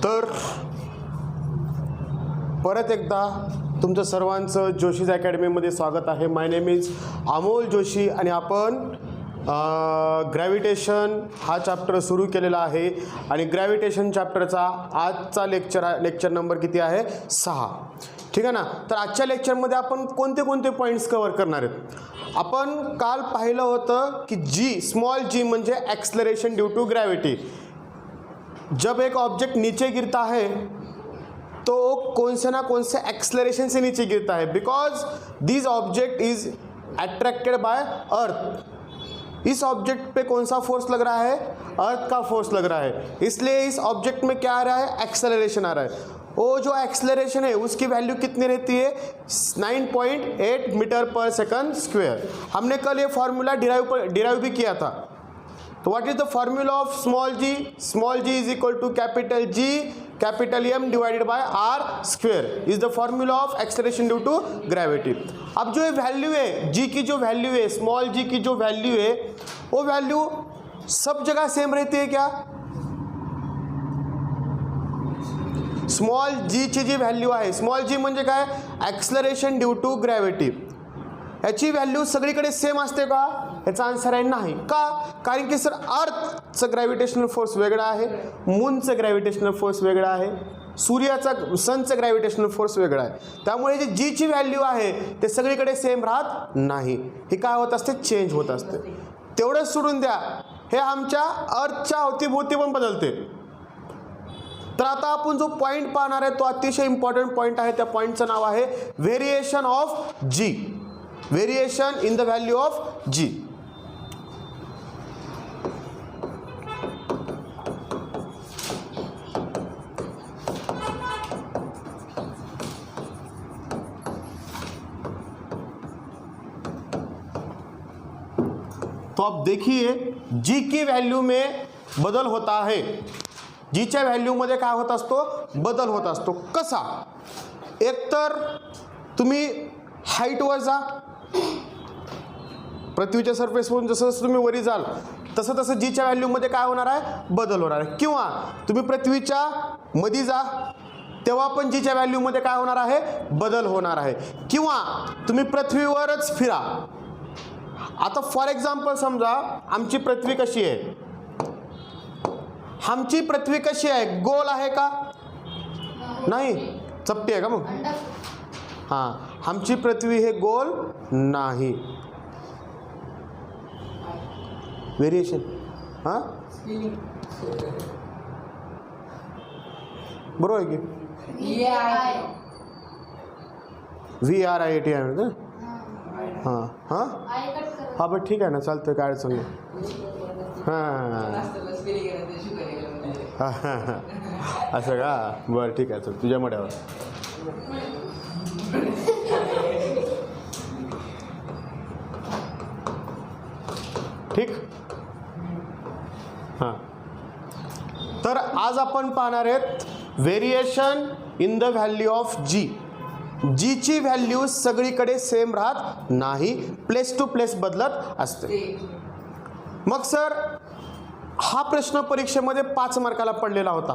तर परत एकदा तुमचं सर्वांचं जोशीज अकॅडमीमध्ये स्वागत आहे. माय नेम इज अमोल जोशी आणि आपण ग्रॅव्हिटेशन हा चॅप्टर सुरू केलेला आहे आणि ग्रॅव्हिटेशन चॅप्टरचा आजचा लेक्चर नंबर किती आहे? 6. ठीक आहे ना. तर आजच्या लेक्चरमध्ये आपण कोणते कोणते पॉईंट्स कव्हर करणार आहेत? आपण काल पाहिलं होतं की जी स्मॉल जी म्हणजे एक्सेलरेशन ड्यू टू ग्रॅव्हिटी. जब एक ऑब्जेक्ट नीचे गिरता है तो कौन से ना कौन से एक्सेलरेशन से नीचे गिरता है, because this object is attracted by अर्थ. इस ऑब्जेक्ट पे कौन सा फोर्स लग रहा है? अर्थ का फोर्स लग रहा है, इसलिए इस ऑब्जेक्ट में क्या आ रहा है? एक्सेलरेशन आ रहा है. वो जो एक्सेलरेशन है उसकी वैल्यू कितनी रहती है? 9.8 मीटर पर सेकंड स्क्वायर. हमने कल ये फॉर्मूला डिराइव भी किया था. तो what is the formula of small g? Small g is equal to capital G capital M divided by R square is the formula of acceleration due to gravity. अब जो ये वैल्यू है जी की, जो वैल्यू है स्मॉल जी की, जो value है वो वैल्यू सब जगह सेम रहती है क्या? स्मॉल जी ची जी व्हॅल्यू आहे, स्मॉल जी म्हणजे काय? Acceleration due to gravity. याची व्हॅल्यू सगळीकडे सेम असते का? याचा आन्सर आहे नाही. का? कारण की सर अर्थचं ग्रॅव्हिटेशनल फोर्स वेगळा आहे, मूनचं ग्रॅव्हिटेशनल फोर्स वेगळा आहे, सूर्याचा सनचं ग्रॅव्हिटेशनल फोर्स वेगळा आहे. त्यामुळे जी जीची व्हॅल्यू आहे ते सगळीकडे सेम राहत नाही. हे काय होत असते? चेंज होत असते. तेवढंच सोडून द्या, हे आमच्या अर्थच्या अवतीभोवती पण बदलते. तर आता आपण जो पॉईंट पाहणार आहे तो अतिशय इम्पॉर्टंट पॉईंट आहे. त्या पॉईंटचं नाव आहे variation of G. Variation in the value of G. तो अब देखिए जी की वैल्यू में बदल होता है. जीच्या व्हॅल्यू मध्ये काय होत असतो? बदल होत असतो. कसा? एकतर तुम्ही हाईटवर जा, पृथ्वीच्या सरफेसवरून जसं जसं तुम्ही वरी जाल तसं तसं जीच्या व्हॅल्यूमध्ये काय होणार आहे? बदल होणार आहे. किंवा तुम्ही पृथ्वीच्या मध्ये जा तेव्हा पण जीच्या व्हॅल्यूमध्ये काय होणार आहे? बदल होणार आहे. किंवा तुम्ही पृथ्वीवरच फिरा. आता फॉर एक्झाम्पल समजा आमची पृथ्वी कशी आहे? आमची पृथ्वी कशी आहे? गोल आहे का? नाही, चपटी आहे का मग? हां, आमची पृथ्वी हे गोल नाही. व्हेरिएशन हां बरोबर आहे की? VRIT आहे ना? हां हां हां बरं ठीक आहे ना, चालतं, काय अडचण नाही. हां असं का? बरं ठीक आहे, चल तुझ्या मड्यावर. ठीक. हां, तर आज आपण पाहणार आहेत variation in the value of G. जीची व्हॅल्यू सगळीकडे सेम राहत नाही, प्लेस टू प्लेस बदलत असते. मग सर हा प्रश्न परीक्षेमध्ये 5 मार्काला पडलेला होता.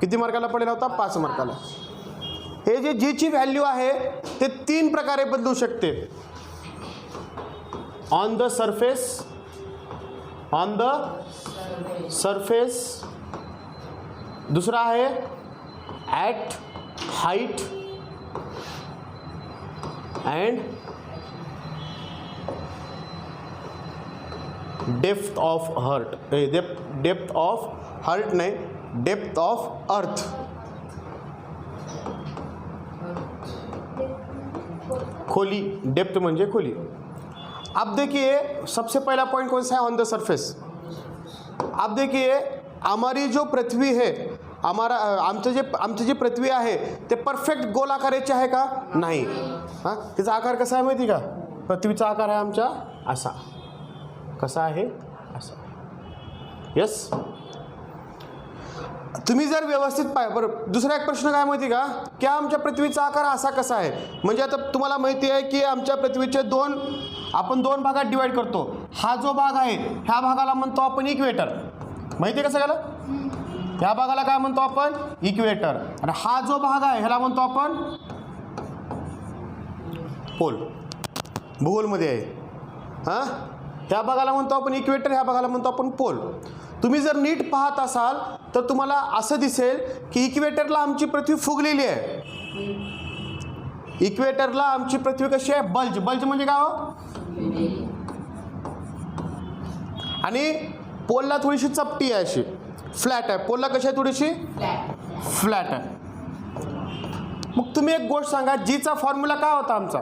किती मार्काला पडलेला होता? 5 मार्काला. हे जे जीची व्हॅल्यू आहे ते 3 प्रकारे बदलू शकते. On the surface, on the surface, दुसरा आहे at height and depth of hurt. Depth of hurt नाही, डेप्थ ऑफ अर्थ. खोली, डेप्थ म्हणजे खोली. अब देखिए सबसे पहला पॉइंट कौन सा है? On the surface. अब देखिए हमारी जो पृथ्वी है, आमचं जी पृथ्वी आहे ते परफेक्ट गोल आकाराची आहे का? नाही. हां, तिचा आकार कसा आहे माहिती का? पृथ्वीचा आकार आहे आमच्या असा. कसा आहे? असा. यस. तुम्ही जर व्यवस्थित बरं, दुसरा एक प्रश्न काय माहिती का? की आमच्या पृथ्वीचा आकार असा कसा आहे? म्हणजे आता तुम्हाला माहिती आहे की आमच्या पृथ्वीचे आपण दोन भागात डिवाइड करतो. हा जो भाग आहे ह्या भागाला म्हणतो आपण इक्वेटर. माहिती आहे का सगळ्याला? ह्या भागाला काय म्हणतो आपण? इक्वेटर. आणि हा जो भाग आहे ह्याला म्हणतो आपण पोल. भूगोलमध्ये आहे हां. ह्या भागाला म्हणतो आपण इक्वेटर, ह्या भागाला म्हणतो आपण पोल. तुम्ही जर नीट पाहत असाल तर तुम्हाला असं दिसेल की इक्वेटरला आमची पृथ्वी फुगलेली आहे. इक्वेटरला आमची पृथ्वी कशी आहे? बल्ज. बल्ज म्हणजे काय हो? आणि पोलला थोडीशी चपटी आहे, अशी फ्लॅट आहे. पोलला कशी आहे? थोडीशी फ्लॅट आहे. मग तुम्ही एक गोष्ट सांगा, जीचा फॉर्म्युला काय होता आमचा?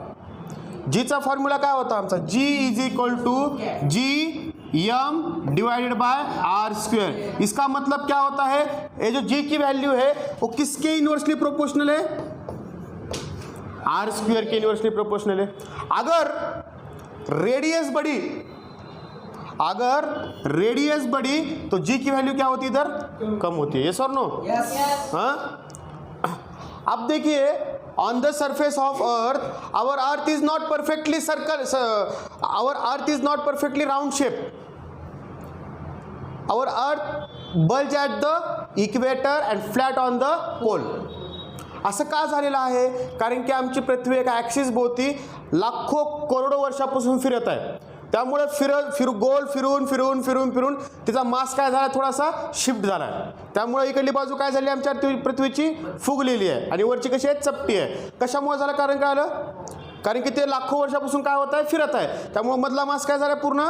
जीचा फॉर्म्युला काय होता आमचा? G is equal to G M divided by R square. इसका मतलब क्या होता है? ये जो जी की वैल्यू है वो किसके इनवर्सली प्रोपोर्शनल है? आर स्क्वायर के इनवर्सली प्रोपोर्शनल है. अगर रेडियस बढ़ी, अगर रेडियस बढ़ी तो जी की वैल्यू क्या होती है? इधर कम होती है. यस और नो? हाँ. अब देखिए, on the surface of earth, our earth is not perfectly circle, our earth is not perfectly round shape. Our earth bulge at the equator and flat on the pole. असं का झालेलं आहे? कारण की आमची पृथ्वी एका ॲक्सिस भोवती लाखो करोडो वर्षापासून फिरत आहे. त्यामुळे गोल फिरून तिचा मास काय झाला? थोडासा शिफ्ट झाला आहे. त्यामुळे इकडली बाजू काय झाली? आमच्या पृथ्वीची फुगलेली आहे आणि वरची कशी आहे? चपटी आहे. कशामुळे झालं? कारण काय आलं? कारण की ते लाखो वर्षापासून काय होत आहे? फिरत आहे. त्यामुळे मधला मास काय झाला? पूर्ण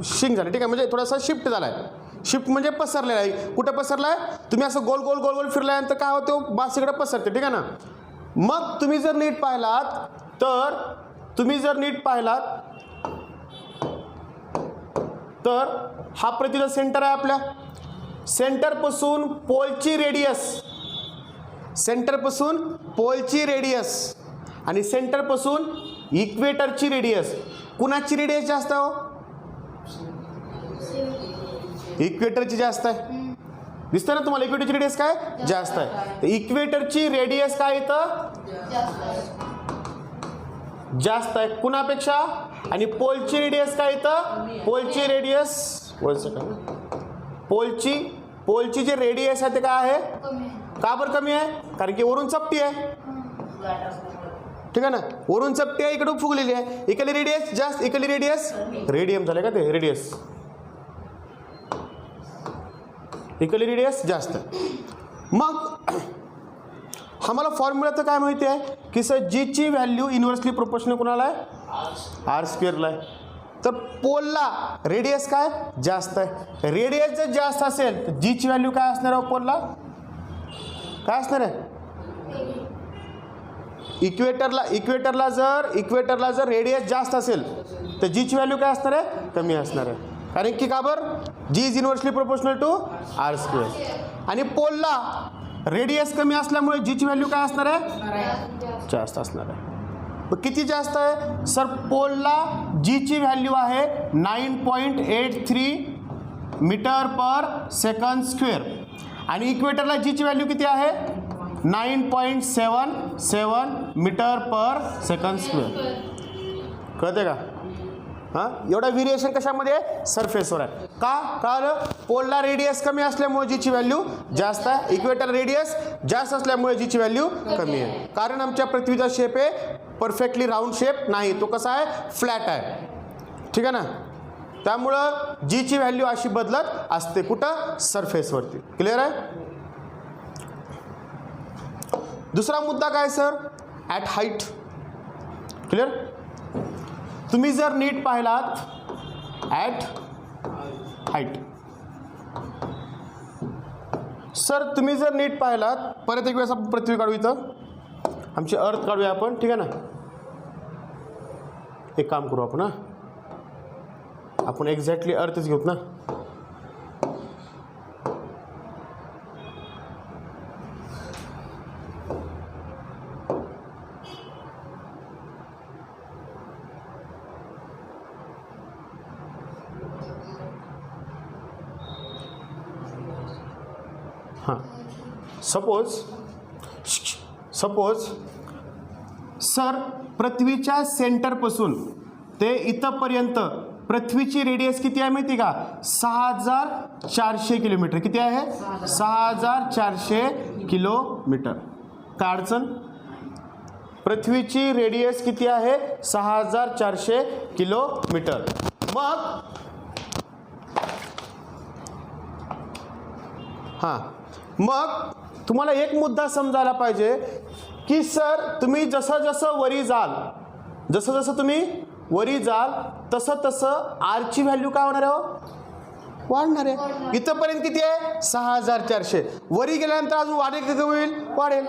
शिंक झालं. ठीक आहे, म्हणजे थोडासा शिफ्ट झाला आहे. शिफ्ट म्हणजे पसरलेला आहे. कुठे पसरला आहे? तुम्ही असं गोल गोल गोल गोल फिरल्यानंतर काय होतं? मास इकडे पसरते. ठीक आहे ना. मग तुम्ही जर नीट पाहिलात तर हा पृथ्वीचा सेंटर आहे. आपल्या सेंटरपासून पोलची रेडियस आणि सेंटरपासून इक्वेटरची रेडियस, कुणाची रेडियस जास्त आहे? हो, इक्वेटरची जास्त आहे. दिसतं ना तुम्हाला? इक्वेटरची रेडियस काय जास्त आहे. तर इक्वेटरची रेडियस काय इथं जास्त आहे कुणापेक्षा? आणि पोलची रेडियस काय इथं? पोलची रेडियस पोलची जे रेडियस आहे ते काय आहे? का बरं कमी आहे? कारण की वरून चपटी आहे. ठीक आहे ना. वरून चपटी आहे, इकडून फुगलेली आहे. इकडली रेडियस जास्त, इकडली रेडियस रेडियम झाले का ते? रेडियस इकडली रेडियस जास्त. मग आम्हाला फॉर्म्युला तर काय माहिती आहे की सर जीची व्हॅल्यू इनव्हर्सली प्रोपोर्शनल कोणाला आहे? आर स्क्वेअरला आहे. तर पोलला रेडियस काय जास्त आहे. रेडियस जर जास्त असेल तर जीची व्हॅल्यू काय असणार आहे? पोलला काय असणार आहे? इक्वेटरला जर रेडियस जास्त असेल तर जीची व्हॅल्यू काय असणार आहे? कमी असणार आहे. कारण की का बरं? G is inversely proportional to R square. आणि पोलला रेडियस कमी असल्यामुळे जीची व्हॅल्यू काय असणार आहे? जास्त असणार आहे. किती जास्त आहे? सर पोलला जीची व्हॅल्यू आहे 9.83 मीटर पर सेकंड स्क्वेअर आणि इक्वेटरला जीची व्हॅल्यू किती आहे? 9.77 मीटर पर सेकंड स्क्वेअर. कळते का? हां, एवढा व्हेरिएशन कशामध्ये आहे? सरफेसवर आहे. का कळलं? पोलला रेडियस कमी असल्यामुळे जीची व्हॅल्यू जास्त आहे. इक्वेटर रेडियस जास्त असल्यामुळे जीची व्हॅल्यू कमी आहे. कारण आमच्या पृथ्वीचा शेप आहे परफेक्टली राऊंड शेप नाही, तो कसा आहे? फ्लॅट आहे. ठीक आहे ना. त्यामुळं जीची व्हॅल्यू अशी बदलत असते. कुठं? सरफेसवरती. क्लिअर आहे? दुसरा मुद्दा काय सर? At height. क्लिअर? तुम्ही जर नीट पाहिलात ॲट हाईट, सर तुम्ही जर नीट पाहिलात, परत एक वेळेस आपण पृथ्वी काढू, इथं आमची अर्थ काढूया आपण. ठीक आहे ना. एक काम करू आपण, आपण एक्झॅक्टली अर्थच घेऊत ना. हां, सपोज सर पृथ्वीच्या सेंटरपासून ते इथंपर्यंत पृथ्वीची रेडियस किती आहे माहिती का? 6400 किलोमीटर. किती आहे? 6400 किलोमीटर. काय अडचण? पृथ्वीची रेडियस किती आहे? 6400 किलोमीटर. मग तुम्हाला एक मुद्दा समजायला पाहिजे की सर तुम्ही जसं जसं वरी जाल तसं तसं आरची व्हॅल्यू काय होणार आहे? वाढणार आहे. इथंपर्यंत किती आहे? 6400. वरी गेल्यानंतर अजून वाढेल का कमी होईल? वाढेल.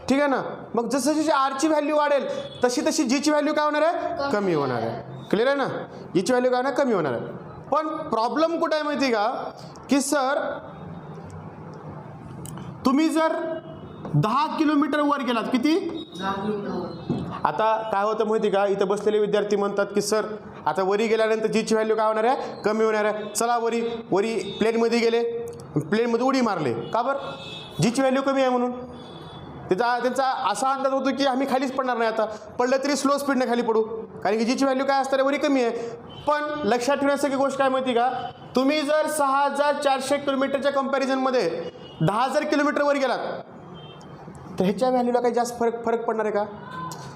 ठीक आहे ना. मग जसं जशी आरची व्हॅल्यू वाढेल तशी तशी जीची व्हॅल्यू काय होणार आहे? कमी होणार आहे. क्लिअर आहे ना? जीची व्हॅल्यू काय होणार? कमी होणार आहे. पण प्रॉब्लेम कुठे आहे माहिती का? की सर तुम्ही जर 10 किलोमीटर वर गेलात. किती? 10 किलोमीटर. आता काय होतं माहिती का? इथं बसलेले विद्यार्थी म्हणतात की सर आता वरी गेल्यानंतर जीची व्हॅल्यू काय होणार आहे? कमी होणार आहे. चला वरी प्लेनमध्ये गेले, प्लेनमध्ये उडी मारले. का बरं? जीची व्हॅल्यू कमी आहे म्हणून. त्यांचा असा अंदाज होतो की आम्ही खालीच पडणार नाही. आता पडलं तरी स्लो स्पीडने खाली पडू, कारण की जीची व्हॅल्यू काय असणार आहे? वरी कमी आहे. पण लक्षात ठेवण्यासारखी गोष्ट काय माहिती का? तुम्ही जर 6400 किलोमीटरच्या कंपॅरिझनमध्ये 10,000 किलोमीटर वर गेलात तर ह्याच्या व्हॅल्यूला काही जास्त फरक पडणार आहे का?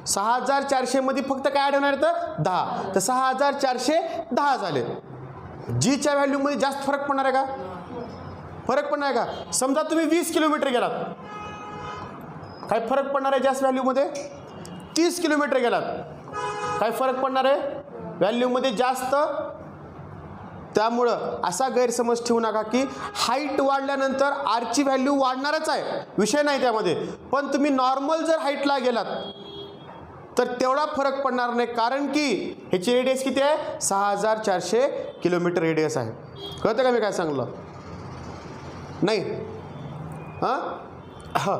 6400 मध्ये फक्त काय ॲड होणार तर 10. तर 6410 झाले. जीच्या व्हॅल्यूमध्ये जास्त फरक पडणार आहे का? फरक पडणार आहे का? समजा तुम्ही 20 किलोमीटर गेलात, काय फरक पडणार आहे जास्त व्हॅल्यूमध्ये? 30 किलोमीटर गेलात, काय फरक पडणार आहे व्हॅल्यूमध्ये जास्त? त्यामुळं असा गैरसमज ठेवू नका की हाईट वाढल्यानंतर आरची व्हॅल्यू वाढणारच आहे, विषय नाही त्यामध्ये. पण तुम्ही नॉर्मल जर हाईटला गेलात तर तेवढा फरक पडणार नाही, कारण की ह्याची रेडियस किती आहे? 6400 किलोमीटर रेडियस आहे. कळतं का मी काय सांगलं? नाही? हां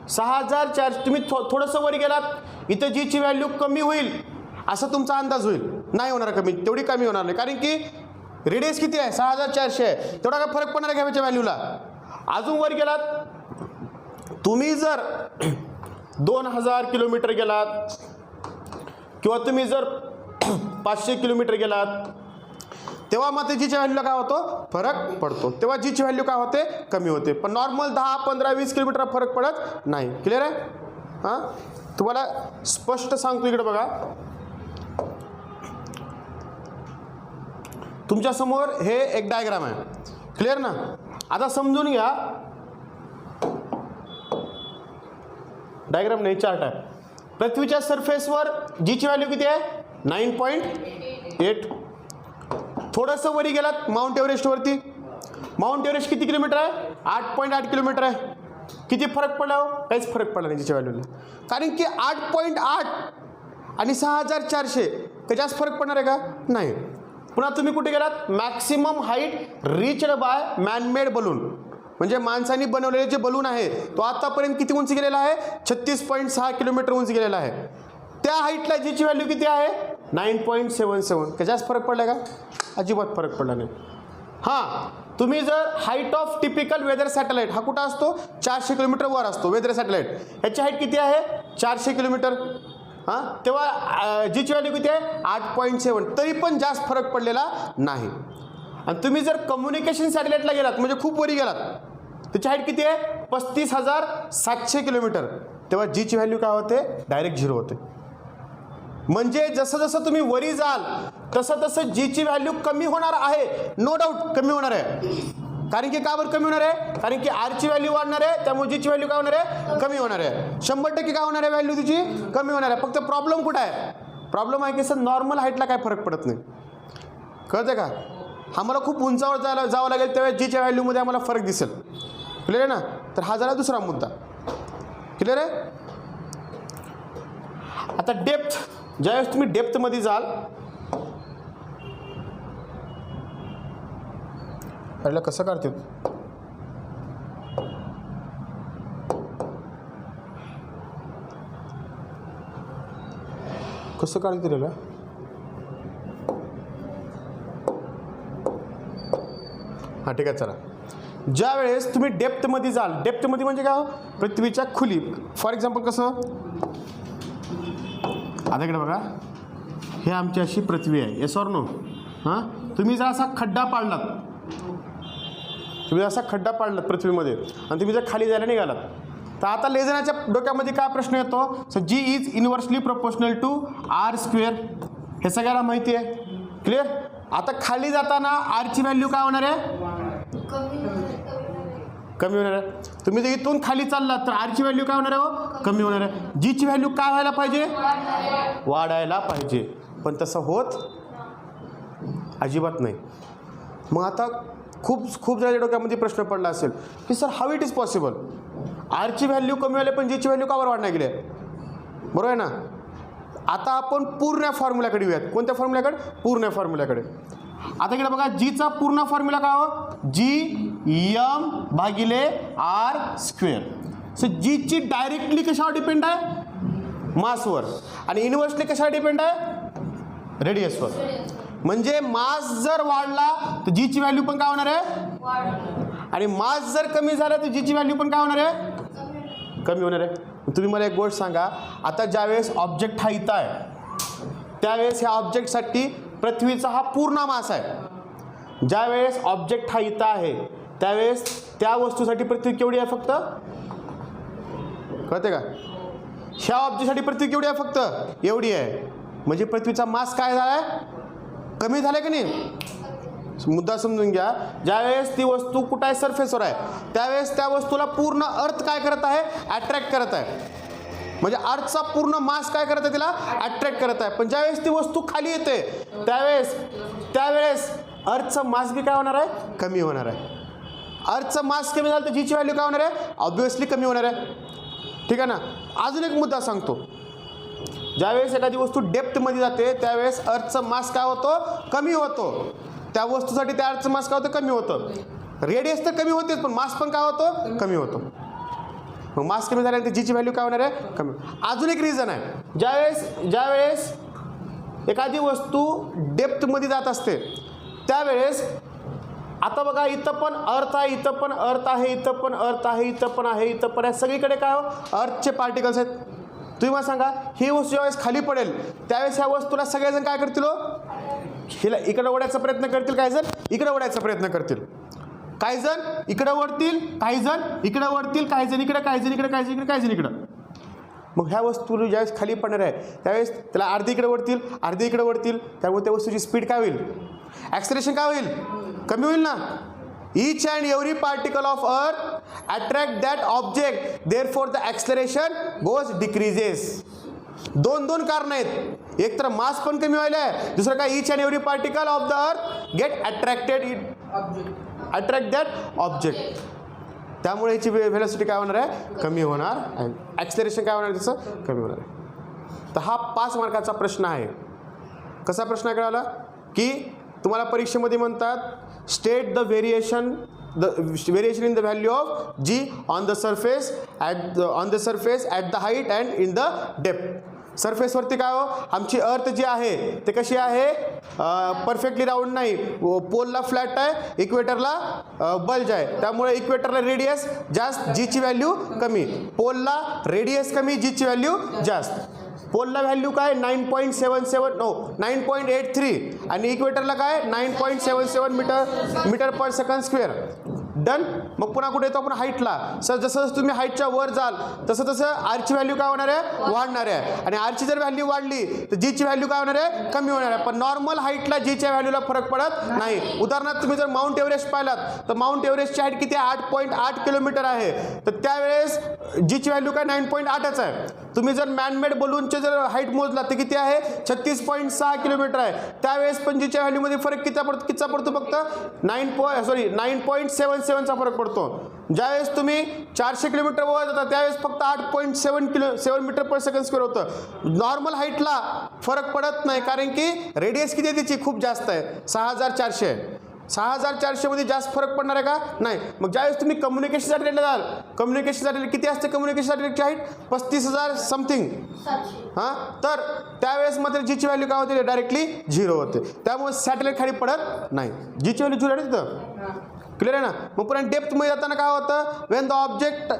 6400. तुम्ही थोडंसं वर गेलात, इथं जीची व्हॅल्यू कमी होईल असं तुमचा अंदाज होईल. नाही होणार कमी, तेवढी कमी होणार नाही, कारण की रेडियस किती आहे? 6400 आहे. तेवढा काय फरक पडणार आहे का ह्याच्या व्हॅल्यूला? अजून वर गेलात, तुम्ही जर 2000 किलोमीटर गेलात किंवा तुम्ही जर 500 किलोमीटर गेलात, तेव्हा मात्र जीच्या व्हॅल्यूला काय होतो? फरक पडतो. तेव्हा जीची व्हॅल्यू काय होते? कमी होते. पण नॉर्मल 10, 15, 20 किलोमीटर फरक पडत नाही. क्लिअर आहे? हां, तुम्हाला स्पष्ट सांगतो. इकडे बघा, तुमच्यासमोर हे एक डायग्राम आहे. क्लिअर ना? आता समजून घ्या. डायग्राम नाही, चार्ट आहे. पृथ्वीच्या सरफेसवर जीची व्हॅल्यू किती आहे? 9.8. थोडंसं वरी गेलात माउंट एव्हरेस्टवरती. माउंट एव्हरेस्ट किती किलोमीटर आहे? 8.8 किलोमीटर आहे. किती फरक पडला हो? काहीच फरक पडला नाही जीच्या व्हॅल्यूला, कारण की 8.8 आणि 6400 काही जास्त फरक पडणार आहे का? नाही. पुन्हा तुम्ही कुठे गेलात? Maximum height reached by manmade balloon, म्हणजे माणसांनी बनवलेले जे बलून आहे तो आतापर्यंत किती उंच गेलेला आहे? 36.6 किलोमीटर उंच गेलेला आहे. त्या हाईटला जीची व्हॅल्यू किती आहे? 9.77. काही जास्त फरक पडला का? अजिबात फरक पडला नाही. हां, तुम्ही जर height of typical weather satellite, हा कुठं असतो? 400 किलोमीटर वर असतो वेदर सॅटेलाइट. ह्याची हाईट किती आहे? 400 किलोमीटर. हां, तेव्हा जीची व्हॅल्यू किती आहे? 8.7. तरी पण जास्त फरक पडलेला नाही. आणि तुम्ही जर कम्युनिकेशन सॅटेलाइटला गेलात, म्हणजे खूप वरी गेलात, त्याची हाईट किती आहे? 35,700 किलोमीटर. तेव्हा जीची व्हॅल्यू काय होते? डायरेक्ट 0 होते. म्हणजे जसं जसं तुम्ही वरी जाल तसं तसं जीची व्हॅल्यू कमी होणार आहे. नो डाऊट कमी होणार आहे. कारण की का बरं कमी होणार आहे? कारण की आरची व्हॅल्यू वाढणार आहे, त्यामुळे जीची व्हॅल्यू काय होणार आहे? कमी होणार आहे. 100% काय होणार आहे? व्हॅल्यू तिची कमी होणार आहे. फक्त प्रॉब्लेम कुठं आहे? प्रॉब्लेम आहे की सर नॉर्मल हाईटला काय फरक पडत नाही. कळतं का? आम्हाला खूप उंचावर जावं लागेल त्यावेळेस जीच्या व्हॅल्यूमध्ये आम्हाला फरक दिसेल. क्लिअर आहे ना? तर हा झाला दुसरा मुद्दा. क्लिअर आहे? आता डेप्थ, ज्यावेळेस तुम्ही डेप्थमध्ये जाल, अरे कसं काढते कसं काढते रे? हां ठीक आहे, चला. ज्या वेळेस तुम्ही डेप्थमध्ये जाल, डेप्थमध्ये म्हणजे काय? पृथ्वीच्या खुली. फॉर एक्झाम्पल कसं? आता इकडे बघा, हे आमची अशी पृथ्वी आहे. Yes or no? हां, तुम्ही जर असा खड्डा पाडलात, तुम्ही असा खड्डा पाडलात पृथ्वीमध्ये आणि तुम्ही जर खाली जायला निघालात, तर आता लेझनाच्या डोक्यामध्ये काय प्रश्न येतो? So g is inversely proportional to R square, हे सगळ्याला माहिती आहे. क्लिअर? आता खाली जाताना आरची व्हॅल्यू काय होणार आहे? कमी होणार आहे. तुम्ही जर इथून खाली चाललात तर आरची व्हॅल्यू काय होणार आहे? हो, कमी होणार आहे. जीची व्हॅल्यू काय व्हायला पाहिजे? वाढायला पाहिजे. पण तसं होत अजिबात नाही. मग आता खूप जणांच्या डोक्यामध्ये प्रश्न पडला असेल की sir how it is possible, आरची व्हॅल्यू कमी व्हायला पण जीची व्हॅल्यू का बरं वाढणार गेली आहे? बरोबर आहे ना. आता आपण पूर्ण फॉर्म्युल्याकडे येऊयात. कोणत्या फॉर्म्युल्याकडे? पूर्ण फॉर्म्युल्याकडे. आता इकडे बघा, जीचा पूर्ण फॉर्म्युला काय हो? जी एम भागिले आर स्क्वेअर. सो जीची डायरेक्टली कशावर डिपेंड आहे? मासवर. आणि इनव्हर्सली कशावर डिपेंड आहे? रेडियसवर. म्हणजे मास जर वाढला तर जीची व्हॅल्यू पण काय होणार आहे? आणि मास जर कमी झाला तर जीची व्हॅल्यू पण काय होणार आहे? कमी होणार आहे. तुम्ही मला एक गोष्ट सांगा, आता ज्यावेळेस ऑब्जेक्ट हा इथं आहे त्यावेळेस ह्या ऑब्जेक्टसाठी पृथ्वीचा हा पूर्ण मास आहे. ज्यावेळेस ऑब्जेक्ट हा इथं आहे त्यावेळेस त्या वस्तूसाठी पृथ्वी केवढी आहे? फक्त कळते का? ह्या ऑब्जेक्टसाठी पृथ्वी केवढी आहे? फक्त एवढी आहे. म्हणजे पृथ्वीचा मास काय झाला आहे? कमी झाला की नाही? मुद्दा समजून घ्या. ज्यावेळेस ती वस्तू कुठं आहे? सरफेसवर आहे. त्यावेळेस त्या वस्तूला पूर्ण अर्थ काय करत आहे? अट्रॅक्ट करत आहे. म्हणजे अर्थचा पूर्ण मास काय करत आहे? तिला अट्रॅक्ट करत आहे. पण ज्यावेळेस ती वस्तू खाली येते त्यावेळेस अर्थचा मास बी काय होणार आहे? कमी होणार आहे. अर्थचा मास कमी झाला तर जीची व्हॅल्यू काय होणार आहे? ऑब्व्हियसली कमी होणार आहे. ठीक आहे ना. अजून एक मुद्दा सांगतो. ज्यावेळेस एखादी वस्तू डेप्थमध्ये जाते त्यावेळेस अर्थचा मास काय होतो? कमी होतो. त्या वस्तूसाठी त्या अर्थचं मास काय होतं? कमी होतं. रेडियस तर कमी होतेच पण मास पण काय होतो? कमी होतो. मग मास कमी झाल्यानंतर जीची व्हॅल्यू काय होणार आहे? कमी. अजून एक रिझन आहे. ज्यावेळेस एखादी वस्तू डेप्थमध्ये जात असते त्यावेळेस आता बघा, इथं पण अर्थ आहे, इथं पण अर्थ आहे, इथं पण अर्थ आहे, इथं पण आहे, इथं पण आहे. सगळीकडे काय हो? अर्थचे पार्टिकल्स आहेत. तुम्ही मला सांगा, ही वस्तू ज्यावेळेस खाली पडेल त्यावेळेस ह्या वस्तूला सगळेजण काय करतील? हिला इकडे ओढायचा प्रयत्न करतील, काही जण इकडे ओढायचा प्रयत्न करतील, काही जण इकडे ओढतील, काही जण इकडे ओढतील, काही जण इकडे, काही जण इकडे, काही जण इकडे, काही जण इकडं. मग ह्या वस्तू ज्यावेळेस खाली पडणार आहे त्यावेळेस त्याला अर्धी इकडे ओढतील, अर्धी इकडे ओढतील. त्यामुळे त्या वस्तूची स्पीड काय होईल? ॲक्सेलरेशन काय होईल? कमी होईल ना. Each and every particle of earth attract that object, therefore the acceleration goes decreases. दोन कारण आहेत. एक तर मास पण कमी व्हायला आहे, दुसरं काय? Each and every particle of the earth get attract that object. त्यामुळे याची व्हेलॉसिटी काय होणार आहे? कमी होणार आहे. ॲक्सेलरेशन काय होणार आहे? त्याचं कमी होणार आहे. तर हा 5 मार्काचा प्रश्न आहे. कसा प्रश्न कळाला? की तुम्हाला परीक्षेमध्ये म्हणतात state the variation in the value of g on the surface at the height and in the depth. सरफेसवरती काय हो? आमची अर्थ जी आहे ते कशी आहे? परफेक्टली राऊंड नाही. पोलला फ्लॅट आहे, इक्वेटरला बल्ज आहे. त्यामुळे इक्वेटरला रेडियस जास्त, जीची व्हॅल्यू कमी. पोलला रेडियस कमी, जीची व्हॅल्यू जास्त. पोलला व्हॅल्यू काय? 9.83 आणि इक्वेटरला काय? 9.77 मीटर पर सेकंड स्क्वेअर. डन. मग पुन्हा कुठे येतो आपण? हाईटला. सर जसं तुम्ही हाईटच्या वर जाल तसं आरची व्हॅल्यू काय होणार आहे? वाढणार आहे. आणि आरची जर व्हॅल्यू वाढली तर जीची व्हॅल्यू काय होणार आहे? कमी होणार आहे. पण नॉर्मल हाईटला जीच्या व्हॅल्यूला फरक पडत नाही. उदाहरणार्थ तुम्ही जर माउंट एव्हरेस्ट पाहिलात तर माउंट एव्हरेस्टची हाईट किती आहे? 8.8 किलोमीटर आहे. तर त्यावेळेस जीची व्हॅल्यू काय? 9.8च आहे. तुम्ही जर मॅनमेड बलूनचे जर हाईट मोजला तर किती आहे? 36.6 किलोमीटर आहे. त्यावेळेस पण जीच्या व्हॅल्यूमध्ये फरक किती पडतो? फक्त 9.77चा फरक पडतो. ज्यावेळेस तुम्ही 400 किलोमीटर वर जाता त्यावेळेस फक्त 8.7 मीटर पर सेकंड स्क्वेअर होतं. नॉर्मल हाईटला फरक पडत नाही कारण की रेडियस किती आहे तिची? खूप जास्त आहे, 6400 आहे. 6400 मध्ये जास्त फरक पडणार आहे का? नाही. मग ज्यावेळेस तुम्ही कम्युनिकेशन सॅटेलाइटला जाल, कम्युनिकेशन सॅटेलाइट किती असते? कम्युनिकेशन सॅटेलाइटची हाईट 35,000 समथिंग. हां, तर त्यावेळेस मात्र जीची व्हॅल्यू काय होते? डायरेक्टली 0 होते. त्यामुळे सॅटेलाइट खाली पडत नाही. जीची व्हॅल्यू 0 आहे तिथं. क्लिअर आहे ना. मग पुन्हा डेप्थमध्ये जाताना काय होतं? Wien the object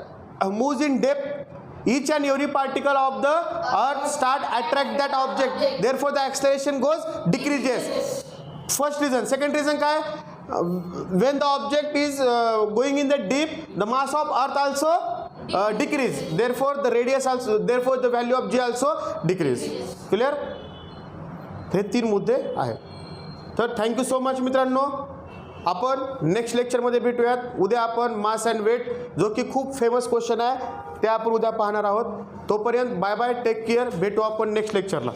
moves in depth each and every particle of the earth start attract that object, therefore the acceleration goes decreases. First reason. Second reason काय, when the object is going in the deep the mass of earth also decrease, therefore the radius also, therefore the value of G also decrease. Clear. हे 3 मुद्दे आहेत. तर thank you so much मित्रांनो. आपण next लेक्चरमध्ये भेटूयात. उद्या आपण मास अँड वेट, जो की खूप फेमस क्वेश्चन आहे, ते आपण उद्या पाहणार आहोत. तोपर्यंत बाय बाय, टेक केअर. भेटू आपण नेक्स्ट लेक्चरला.